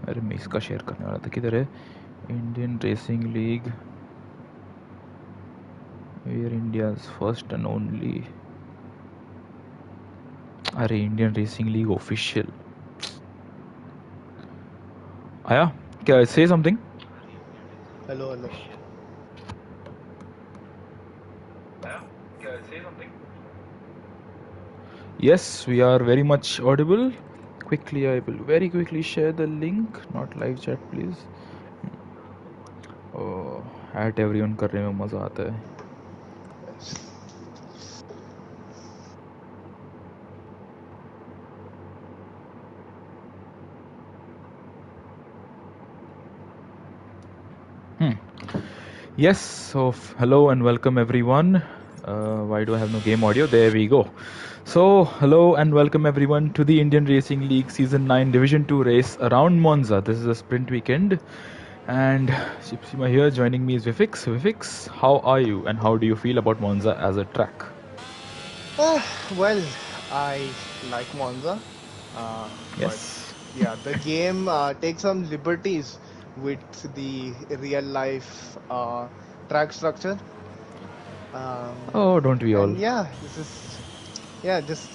अरे मैं इसका शेयर करने वाला था, किधर है? Indian racing league, where India's first and only. अरे इंडियन रेसिंग लीग ऑफिशियल आया क्या? Say something. Hello, hello. Yes, we are very much audible. Quickly, I will very quickly share the link. Not live chat, please. At everyone करने में मज़ा आता है. Yes, so hello and welcome everyone. Why do I have no game audio? There we go. So hello and welcome everyone to the Indian Racing League Season 9 Division 2 race around Monza. This is a sprint weekend and Shipsima here. Joining me is Vivix. Vivix, how are you and how do you feel about Monza as a track? Well, I like Monza. Yes. But yeah, the game takes some liberties with the real life track structure. Oh, don't we all? And yeah, this is just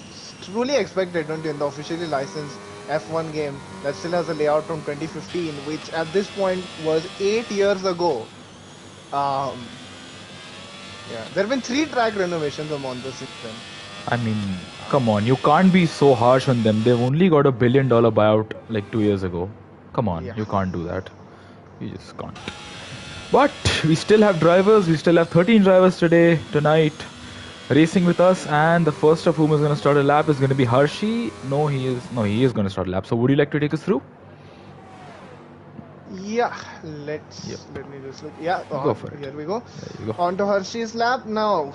truly expected, don't you? In the officially licensed F1 game that still has a layout from 2015, which at this point was 8 years ago. Yeah, there have been 3 track renovations on Monza since then. I mean, come on, you can't be so harsh on them. They've only got $1 billion buyout like 2 years ago. Come on, you can't do that. You just can't. But we still have drivers. We still have 13 drivers tonight, racing with us. And the first of whom is going to start a lap is going to be Hershey. He is going to start a lap. So would you like to take us through? Yeah, let me just look. Yeah, go for it. Here we go. On to Hershey's lap. Now,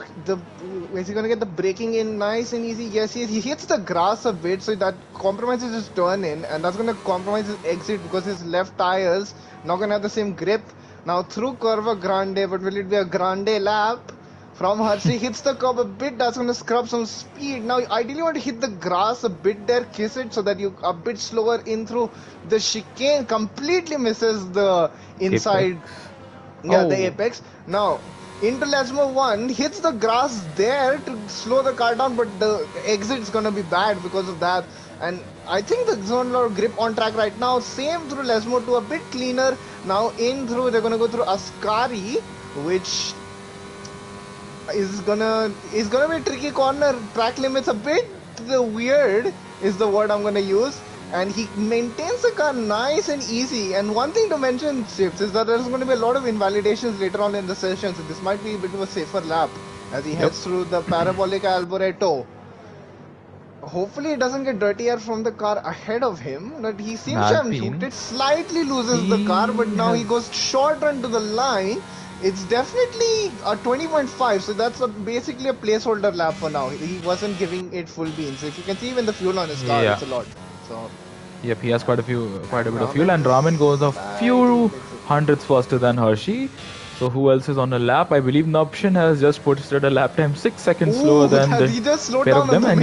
is he going to get the braking in nice and easy? Yes, he hits the grass a bit, so that compromises his turn in, and that's going to compromise his exit because his left tires not going to have the same grip. Now, through Curva Grande, but will it be a Grande lap? From Hershey hits the curb a bit, that's going to scrub some speed. Now, ideally you want to hit the grass a bit there, kiss it so that you a bit slower in through the chicane. Completely misses the inside, the apex. Now, into Lesmo 1, hits the grass there to slow the car down, but the exit's going to be bad because of that. And I think the zone lot of grip on track right now. Same through Lesmo 2, a bit cleaner. Now in through, they're going to go through Ascari, which is gonna be a tricky corner. Track limits a bit weird is the word I'm gonna use, and he maintains the car nice and easy. And one thing to mention, Chips, is that there's going to be a lot of invalidations later on in the session, so this might be a bit of a safer lap as he heads through the Parabolica Alboreto. Hopefully it doesn't get dirty air from the car ahead of him, but he seems to have hooted, slightly loses the car, but now he goes short run to the line. It's definitely a 20.5, so that's basically a placeholder lap for now. He wasn't giving it full beans. If you can see even the fuel on his car, it's a lot. So. Yep, he has quite a bit of fuel, and Raman goes a few hundredths faster than Hershey. So who else is on a lap? I believe Noption has just posted a lap time 6 seconds slower than the pair of them. And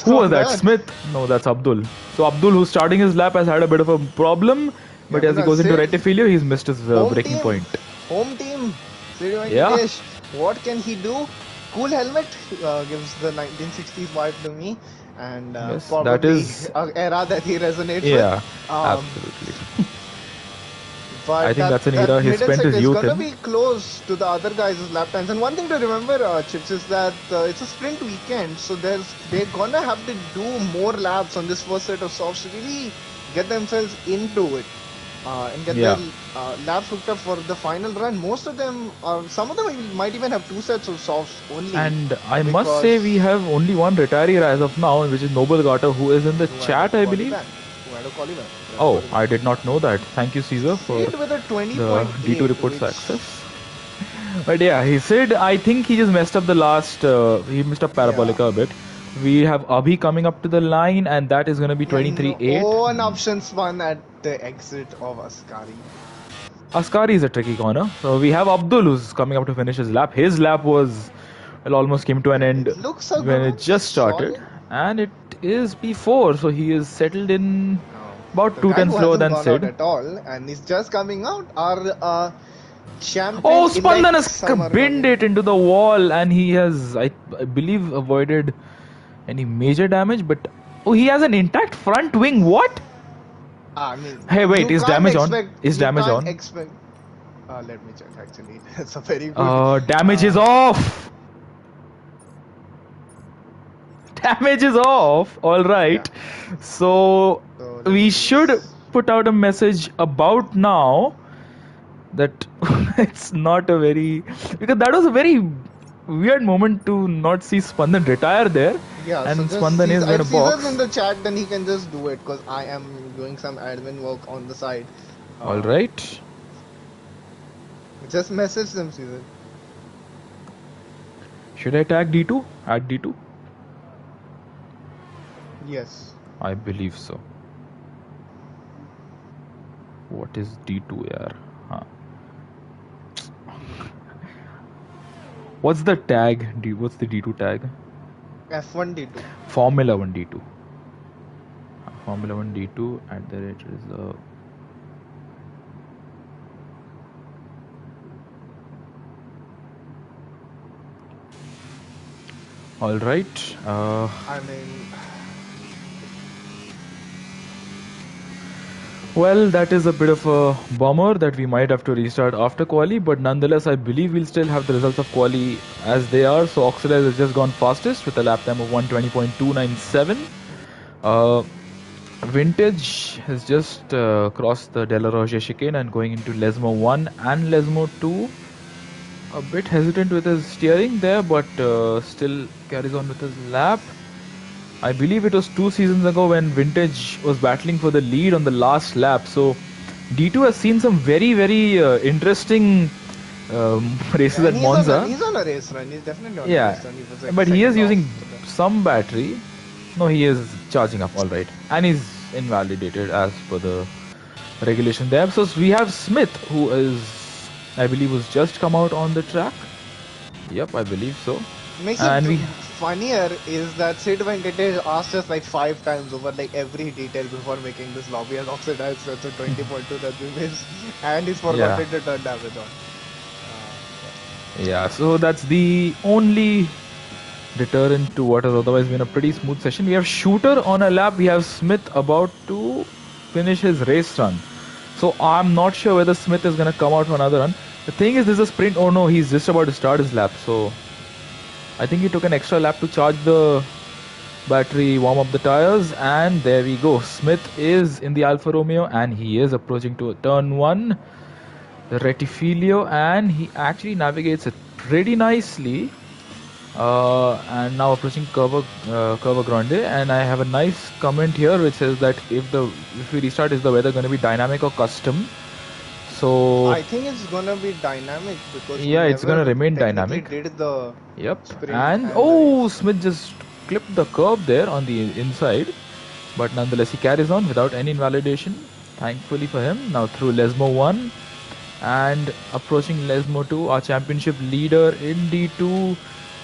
who was that? Smith? No, that's Abdul. So Abdul, who's starting his lap, has had a bit of a problem. But as he goes into rectifilio, he's missed his braking point. Home team. Yeah. What can he do? Cool helmet gives the 1960s vibe to me. And yes, probably that is an era that he resonates with. Yeah, absolutely. But I think that's an era he spent his youth in. It's going to be close to the other guys' lap times. And one thing to remember, Chips, is that it's a sprint weekend. So they're going to have to do more laps on this first set of softs to really get themselves into it. And get their laps hooked up for the final run. Most of them, some of them might even have 2 sets of softs only. And I must say we have only one retiree as of now, which is Noble Gata, who is in the chat, I believe. Oh, I did not know that. Thank you, Caesar, for the D2 reports access. But yeah, he said, I think he just messed up the last, he missed up Parabolica a bit. We have Abhi coming up to the line, and that is going to be 23.8. Oh, an option spun at the exit of Ascari. Ascari is a tricky corner. So we have Abdul, who's coming up to finish his lap. His lap was, almost came to an end when it just started. And it is P4, so he is settled in About The 2 guy tenths who slower hasn't than gone out Sid. at all, and he's just coming out. Our Oh, champion Spandan elect has Samar binned it into the wall, and he has, I believe, avoided any major damage. But oh, he has an intact front wing. What? I mean, Hey, wait, you is can't damage on? expect. Is You damage can't on? expect. Let me check. Actually, it's a very good. Damage is off. Damage is off. All right. Yeah. So So let we me should just. put out a message about now that it's not a very, because that was a very weird moment to not see Spandan retire there, Yeah, so and just Spandan is going to if Caesar's in box. the chat, then he can just do it because I am doing some admin work on the side. All right. Just message them, Caesar. Should I tag D2? Add D2? Yes. I believe so. What is D2 yaar? Huh. What's the tag? What's the D2 tag? F1 D2. Formula 1 D2. Formula 1 D2 at the rate reserve. All right. I mean, well, that is a bit of a bummer that we might have to restart after quali, but nonetheless, I believe we'll still have the results of quali as they are. So Oxidize has just gone fastest with a lap time of 120.297. Vintage has just crossed the De La Roche chicane and going into Lesmo 1 and Lesmo 2. A bit hesitant with his steering there, but still carries on with his lap. I believe it was 2 seasons ago when Vintage was battling for the lead on the last lap. So D2 has seen some very, very interesting races and at Monza. he's on a race run. He's definitely on a Yeah, race run. He was but he is second off. using some battery. No, he is charging up, all right. And he's invalidated as per the regulation there. So we have Smith, who is, I believe, was just come out on the track. Yep, I believe so. Makes And it we funnier is that Sid Venkatesh asked us like 5 times over like every detail before making this lobby as oxidized. That's a 20.2 that we missed, and he's forgotten to turn damage on. Yeah, so that's the only deterrent to what has otherwise been a pretty smooth session. We have Shooter on a lap. We have Smith about to finish his race run. So I'm not sure whether Smith is going to come out for another run. The thing is, this is a sprint. Oh no, he's just about to start his lap. So I think he took an extra lap to charge the battery, warm up the tires, and there we go. Smith is in the Alfa Romeo and he is approaching to turn 1, the Retifilio, and he actually navigates it pretty nicely. And now approaching Curva Grande, and I have a nice comment here which says that if we restart, is the weather going to be dynamic or custom? So I think it's gonna be dynamic because yeah, it's going to remain dynamic. Did the Yep. sprint And Smith just clipped the curb there on the inside, but nonetheless he carries on without any invalidation. Thankfully for him, now through Lesmo 1 and approaching Lesmo 2, our championship leader in D2.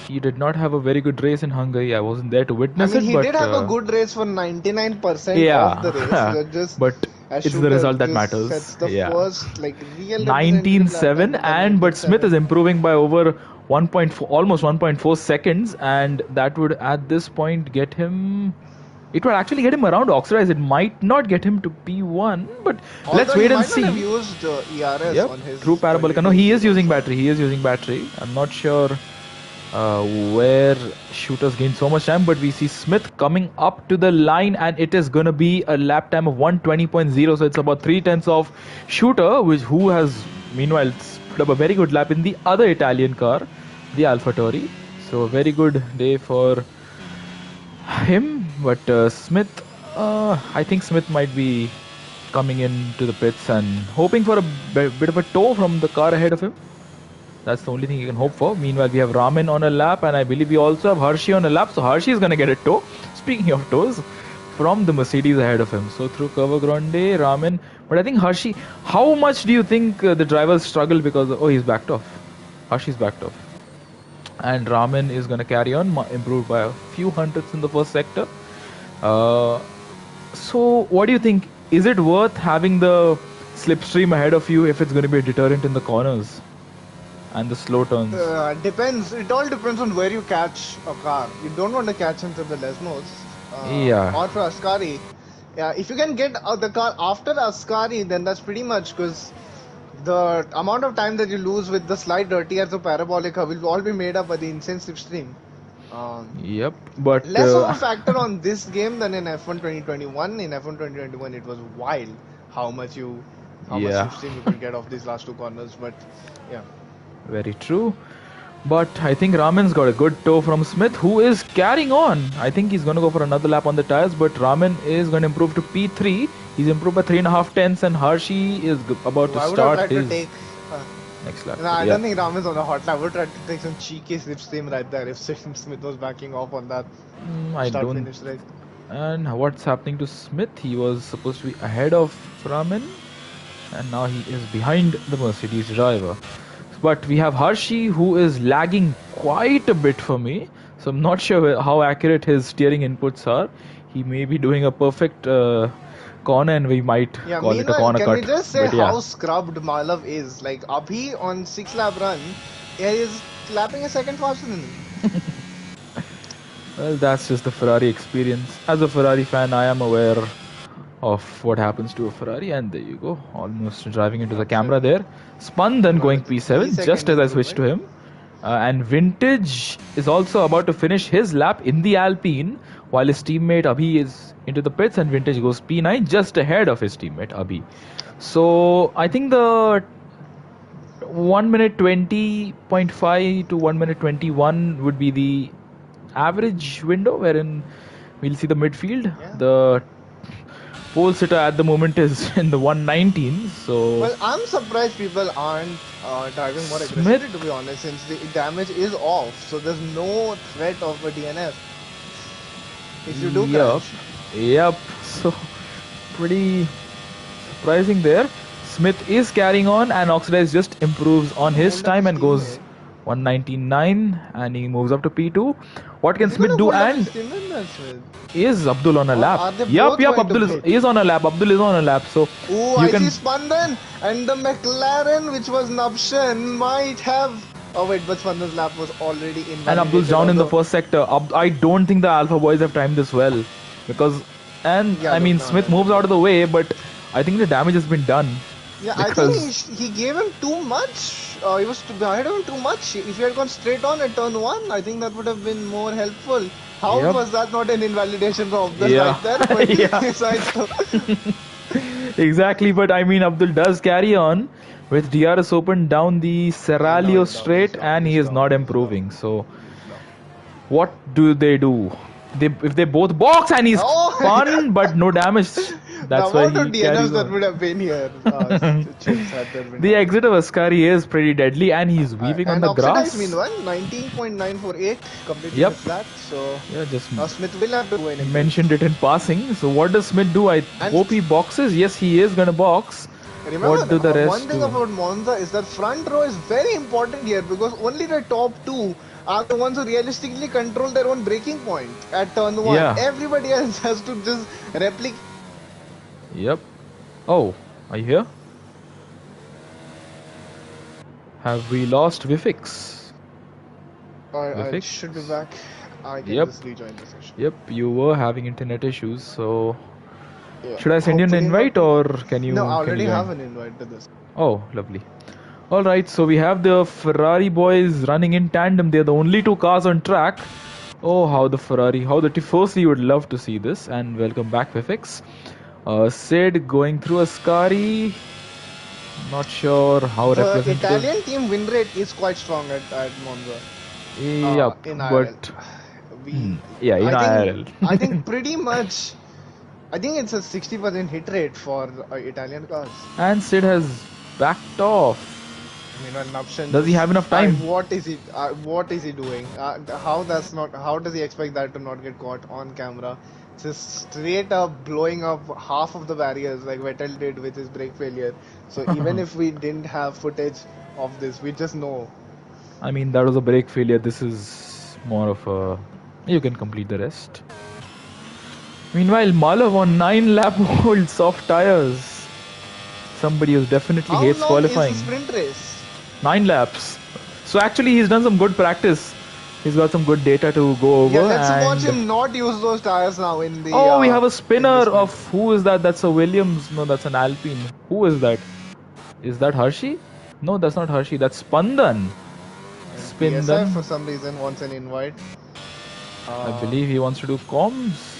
He did not have a very good race in Hungary. I wasn't there to witness it. he but did have a good race for 99% yeah, of the race. Just but it's the result that matters. Sets the Yeah, first like real 19.7, and but Smith is improving by over 1.4, almost 1.4 seconds, and that would at this point get him. It would actually get him around Oxidize. It might not get him to P1, but let's wait and see. He might not have used ERS on his through Parabolica. No, he is using battery. He is using battery. I'm not sure where Shooters gain so much time, but we see Smith coming up to the line, and it is going to be a lap time of 120.0. So it's about 3/10 of Shooter, who has meanwhile put up a very good lap in the other Italian car, the AlphaTauri. So a very good day for him. But Smith, I think Smith might be coming into the pits and hoping for a bit of a tow from the car ahead of him. That's the only thing you can hope for. Meanwhile, we have Ramen on a lap, and I believe we also have Hershey on a lap. So Hershey is going to get a tow. Speaking of tows, from the Mercedes ahead of him. So through Curva Grande, Ramen. But I think Hershey, how much do you think the drivers struggle because, he's backed off. Hershey's backed off. And Ramen is going to carry on, improved by a few hundredths in the first sector. So what do you think is it worth having the slipstream ahead of you if it's going to be a deterrent in the corners and the slow turns? Depends. It all depends on where you catch a car. You don't want to catch him to the Lesmos Yeah. or for Ascari. Yeah, if you can get the car after Ascari, then that's pretty much because the amount of time that you lose with the slight dirty as a parabolica will all be made up by the insane slipstream. Yep. But Less of a factor on this game than in F1 2021. In F1 2021, it was wild how much yeah, slipstream you could get off these last two corners. But yeah, very true. But I think Raman's got a good toe from Smith, who is carrying on. I think he's going to go for another lap on the tires, but Raman is going to improve to P3. He's improved by 3.5 tenths, and Hershey is about to I would have start tried his to take. next lap. No, I don't think Ram is on a hot lap. I would try to take some cheeky slipstream right there if Smith was backing off on that I start don't. finish right. And what's happening to Smith? He was supposed to be ahead of Raman, and now he is behind the Mercedes driver. But we have Hershey, who is lagging quite a bit for me. So I'm not sure how accurate his steering inputs are. He may be doing a perfect corner, and we might call it a corner can cut. we just say But yeah. how scrubbed Malav is? Like Abhi on 6-lap run, he is lapping a second faster than him. Well, that's just the Ferrari experience. As a Ferrari fan, I am aware of what happens to a Ferrari, and there you go, almost driving into the camera there. Spun, then going P7, just as I switched to him. And Vintage is also about to finish his lap in the Alpine, while his teammate Abhi is into the pits, and Vintage goes P9 just ahead of his teammate Abhi. So I think the 1 minute 20.5 to 1 minute 21 would be the average window wherein we'll see the midfield. Yeah. The pole sitter at the moment is in the 119. So well, I'm surprised people aren't driving more aggressively, to be honest, since the damage is off. So there's no threat of a DNF. If you do crash. Yep. So pretty surprising there. Smith is carrying on, and Oxidize just improves on his time and goes 199, and he moves up to P2. What can Smith do? And is Abdul on a lap? Yep, Abdul is on a lap. Abdul is on a lap. So I see Spandan, and the McLaren, which was Nabshan, might have. Oh wait, but Spandan's lap was already in. And Abdul's down in the first sector. I don't think the Alpha boys have timed this well, because Smith moves out of the way, but I think the damage has been done. Yeah, I think he gave him too much. He was ahead of him too much. If he had gone straight on at turn 1, I think that would have been more helpful. How was that not an invalidation from Abdul right there? Exactly, but Abdul does carry on with DRS open down the Serralio straight, and he is not improving. So, what do? If they both box and he's spun, but no damage. That's why he carries that would have been here. The exit of Ascari is pretty deadly, and he's weaving on the grass. Meanwhile, 19.948 completely flat. So Smith will have to go in. Mentioned it in passing. So what does Smith do? I hope he boxes. Yes, he is going to box. Remember, what do the rest one thing about Monza is that front row is very important here, because only the top two are the ones who realistically control their own braking point at turn 1. Everybody else has to just replicate. Yep. Oh, are you here? Have we lost Vifix? I should be back. I can just rejoin the session. Yep, you were having internet issues, so should I send you an invite, or can you? No, I already have an invite to this. Oh, lovely. Alright, so we have the Ferrari boys running in tandem. They're the only two cars on track. Oh, how the Tifosi would love to see this. And welcome back, Vifix. Sid going through Ascari. Not sure how representative. The Italian team win rate is quite strong at Monza. Yep, in but in IRL. I think pretty much. I think it's a 60% hit rate for Italian cars. And Sid has backed off. Does he have enough time? What is he doing? How does he expect that to not get caught on camera? Just straight up blowing up half of the barriers like Vettel did with his brake failure. So even if we didn't have footage of this, we just know. That was a brake failure. This is more of a... You can complete the rest. Meanwhile, Malav on 9-lap old soft tires. Somebody who definitely hates qualifying. How long is the sprint race? 9 laps. So actually, he's done some good practice. He's got some good data to go over. Yeah, let's watch him not use those tires now in the. Oh, we have a spinner of who is that? That's a Williams. No, that's an Alpine. Who is that? Is that Hershey? No, that's not Hershey. That's Spandan. Spandan for some reason wants an invite. I believe he wants to do comms.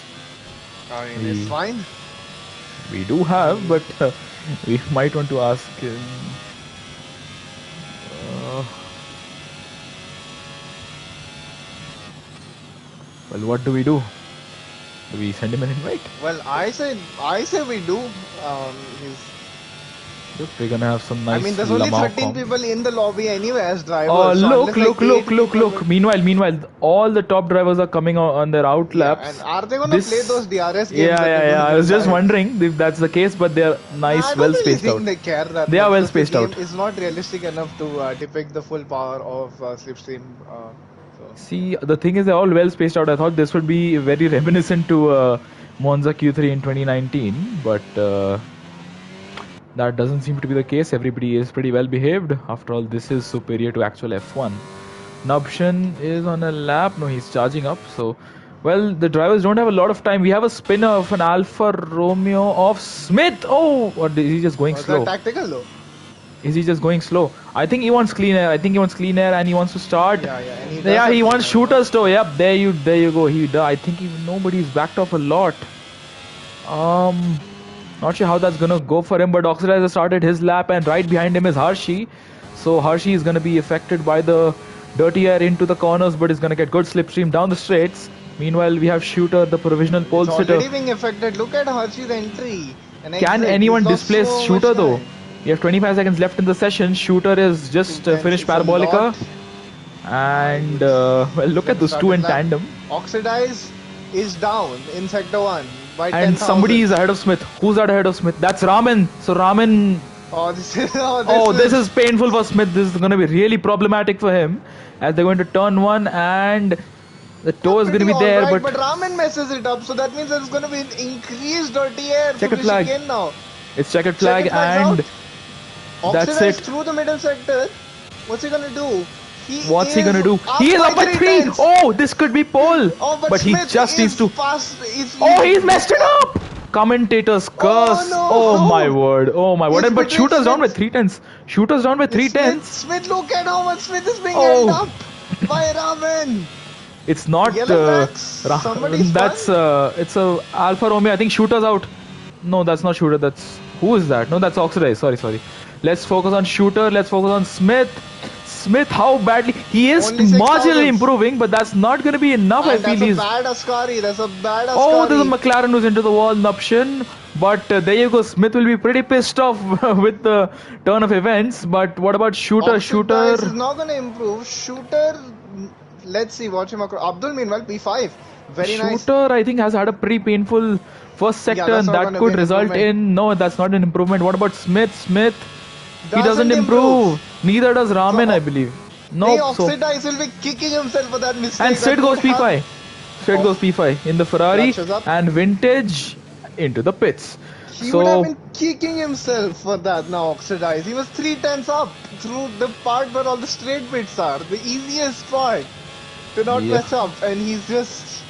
I mean, it's fine. We do have, but we might want to ask him. Well, what do we do? Do we send him an invite? Well, I say we do. Look, we're gonna have some nice. I mean, there's only 13 people in the lobby anyway as drivers. Oh, look! Meanwhile, all the top drivers are coming on their out laps. Yeah, and are they gonna play those DRS games? Yeah. I was just wondering if that's the case, but they're nice, well spaced out. I don't really think they care that they are well spaced out. It's not realistic enough to depict the full power of Slipstream. See, the thing is, they're all well spaced out. I thought this would be very reminiscent to Monza Q3 in 2019, but that doesn't seem to be the case. Everybody is pretty well behaved. After all, this is superior to actual F1. Nubshan is on a lap. No, he's charging up. So, well, the drivers don't have a lot of time. We have a spinner of an Alfa Romeo of Smith. Oh, or is he just going slow? Is that tactical though? Is he just going slow? I think he wants clean air. And he wants to start. Yeah, he wants shooter's toe. Yep, there you go. I think nobody's backed off a lot. Not sure how that's gonna go for him, but Oxidizer started his lap, and right behind him is Hershey. So Hershey is gonna be affected by the dirty air into the corners, but is gonna get good slipstream down the straights. Meanwhile, we have Shooter, the provisional pole sitter. Already being affected. Look at Hershey's entry. Can anyone displace Shooter though? We have 25 seconds left in the session. Shooter is just finished Parabolica. And well, look at those two in tandem. Oxidize is down in sector 1 by 10,000. And somebody is ahead of Smith. Who's that ahead of Smith? That's Raman. So Raman. This is painful for Smith. This is going to be really problematic for him, as they're going to turn 1 and the toe is going to be there. Right, but Raman messes it up. So that means there's going to be an increased dirty air. Checkered flag. Now. It's checkered flag and that's it. Through the middle sector. What's he gonna do? He is up by 3. Oh, this could be pole. But he just needs to. He's messed it up. Commentators curse. Oh my word. But Shooter's down by 3/10. Smith, look at how much Smith is being held up by Raman. It's not. It's a Alfa Romeo. I think Shooter's out. No, that's not Shooter. Who is that? No, that's Oxidize. Sorry. Let's focus on Shooter. Let's focus on Smith. How badly he is marginally improving, but that's not going to be enough. I feel he's bad Ascari. That's a bad Ascari. Oh, there's a McLaren who's into the wall, Nuption. But there you go. Smith will be pretty pissed off with the turn of events. But what about Shooter? Shooter is not going to improve. Shooter. Let's see. Watch him across. Abdul, meanwhile, P5. Very nice. Shooter, I think, has had a pretty painful first sector, and that could result in. No, that's not an improvement. What about Smith? He doesn't improve. Neither does Raman, I believe. No. Oxidize will be kicking himself for that mistake. And Sid goes P5. Goes P5 in the Ferrari, and Vintage into the pits. He would have been kicking himself for that now, Oxidize. He was 3/10 up through the part where all the straight bits are. The easiest part to not mess up. And he's just...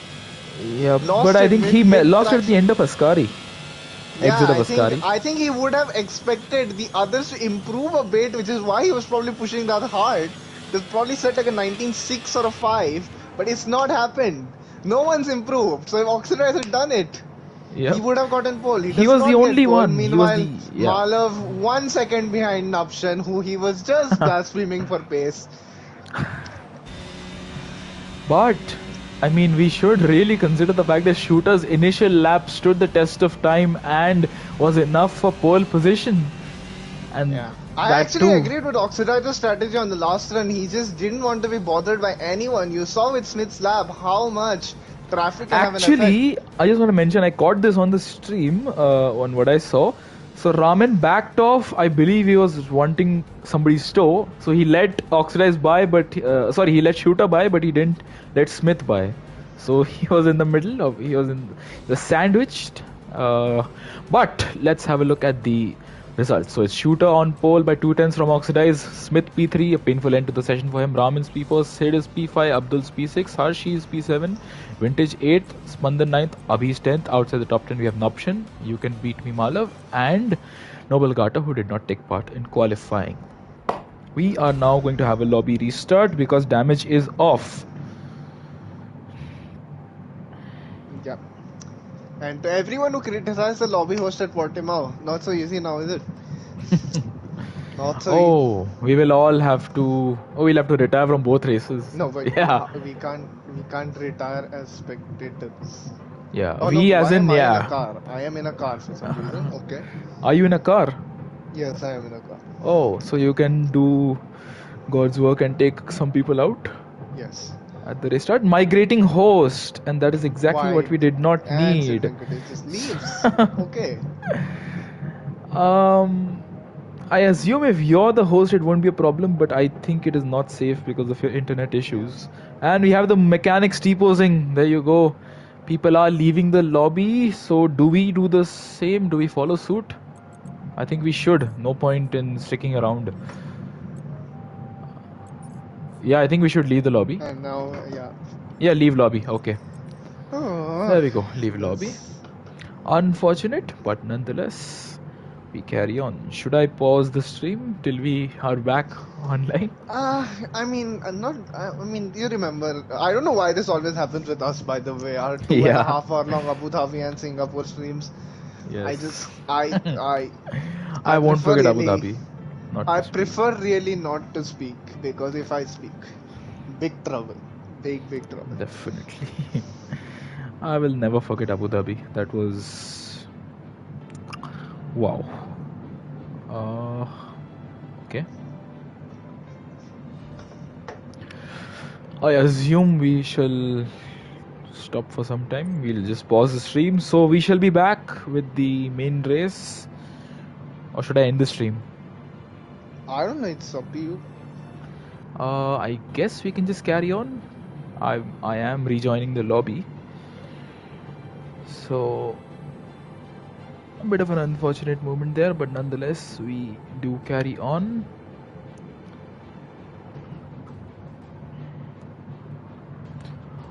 Yeah, but I think he lost at the end of Ascari. I think he would have expected the others to improve a bit, which is why he was probably pushing that hard. There's probably set like a 19.6 or a 5, but it's not happened. No one's improved. So if Oxidize had done it, he would have gotten pole. He was the only one. Meanwhile, Malav 1 second behind Nupshan, who he was just blaspheming for pace. But I mean, we should really consider the fact that Shooter's initial lap stood the test of time and was enough for pole position. And I actually agreed with Oxidize's strategy on the last run. He just didn't want to be bothered by anyone. You saw with Smith's lap how much traffic can have an effect. Actually, I just want to mention, I caught this on the stream on what I saw. So Raman backed off. I believe he was wanting somebody's toe. So he let Oxidize by, but he let Shooter by, but he didn't let Smith by. So he was in the middle of he was in the sandwiched. But let's have a look at the results. So it's Shooter on pole by 2 tenths from Oxidize. Smith P3, a painful end to the session for him. Ramin's P4, Sid is P5, Abdul's P6, Harshi is P7, Vintage 8th, Spandan 9th, Abhi's 10th. Outside the top 10 we have Noption, You Can Beat Me Malav, and Noble Gata, who did not take part in qualifying. We are now going to have a lobby restart because damage is off. Yeah. And to everyone who criticized the lobby host at Portimao, not so easy now, is it? Not so easy. We will all have to. We'll have to retire from both races. No, but yeah, we can't retire as spectators. Yeah, oh, we no, as in yeah. I am in a car. I am in a car for some reason. Okay. Are you in a car? Yes, I am in a car. Oh, so you can do God's work and take some people out? Yes. At the restart, migrating host, and that is exactly what we did not need. It just leaves. Okay. I assume if you're the host, it won't be a problem, but I think it is not safe because of your internet issues. And we have the mechanics T-posing. There you go. People are leaving the lobby. So do we do the same? Do we follow suit? I think we should. No point in sticking around. Yeah, I think we should leave the lobby. And now, yeah. Yeah, leave lobby. Okay. Oh, there we go. Leave lobby. Unfortunate, but nonetheless, we carry on. Should I pause the stream till we are back online? I mean, you remember, I don't know why this always happens with us, by the way. Our 2.5 hour long Abu Dhabi and Singapore streams. Yes. I won't forget Abu Dhabi. I prefer really not to speak, because if I speak, big trouble. Big trouble. Definitely. I will never forget Abu Dhabi. That was... wow. Okay. I assume we shall stop for some time. We'll just pause the stream. So we shall be back with the main race. Or should I end the stream? I don't know, it's up to you. I guess we can just carry on. I am rejoining the lobby. So a bit of an unfortunate moment there, but nonetheless we do carry on.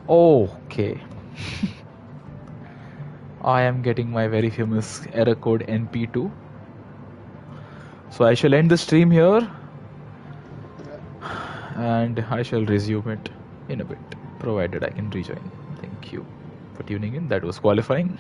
Okay. I am getting my very famous error code NP2. So I shall end the stream here and I shall resume it in a bit, provided I can rejoin. Thank you for tuning in. That was qualifying.